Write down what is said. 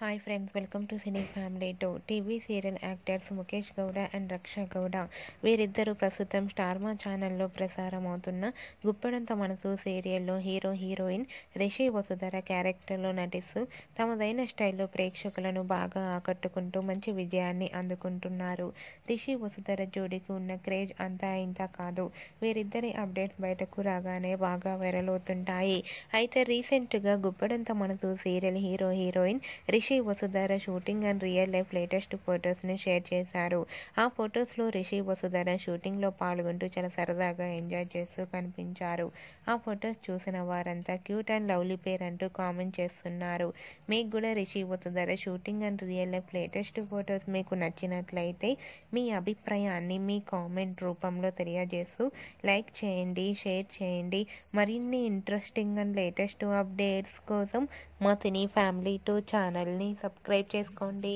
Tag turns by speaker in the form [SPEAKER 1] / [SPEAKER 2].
[SPEAKER 1] Hi friends, welcome to cine family 2. TV serial actors Mukesh Gowda and Raksha Gowda వీరిద్దరూ ప్రస్తుతం star మా ఛానల్లో ప్రసారం అవుతున్న గుప్పెడంత మనసు సీరియల్లో హీరో హీరోయిన్ రిషి వసుధర క్యారెక్టర్లో నటిస్తూ తమదైన స్టైల్లో ప్రేక్షకులను బాగా ఆకట్టుకుంటూ మంచి విజయాన్ని అందుకుంటున్నారు. రిషి వసుధర జోడీకి ఉన్న క్రేజ్ అంతా ఇంత కాదు. వీరిద్దరి అప్డేట్స్ బయటకు రాగానే బాగా వైరల్ అవుతుంటాయి. అయితే రీసెంట్గా గుప్పెడంత మనసు serial hero heroine Rishi Vasudhara shooting and real life latest ఫొటోస్ని షేర్ చేశారు. ఆ ఫొటోస్లో రిషి వసుధర షూటింగ్లో పాల్గొంటూ చాలా సరదాగా ఎంజాయ్ చేస్తూ కనిపించారు. ఆ ఫొటోస్ చూసిన వారంతా క్యూట్ అండ్ లవ్లీ పేర్ అంటూ కామెంట్ చేస్తున్నారు. మీకు కూడా Rishi Vasudhara shooting and real life latest photos మీకు నచ్చినట్లయితే మీ అభిప్రాయాన్ని మీ కామెంట్ రూపంలో తెలియజేస్తూ లైక్ చేయండి, షేర్ చేయండి. మరిన్ని ఇంట్రెస్టింగ్ అండ్ లేటెస్ట్ అప్డేట్స్ కోసం మా సినీ ఫ్యామిలీ 2 ఛానల్ని సబ్స్క్రైబ్ చేసుకోండి.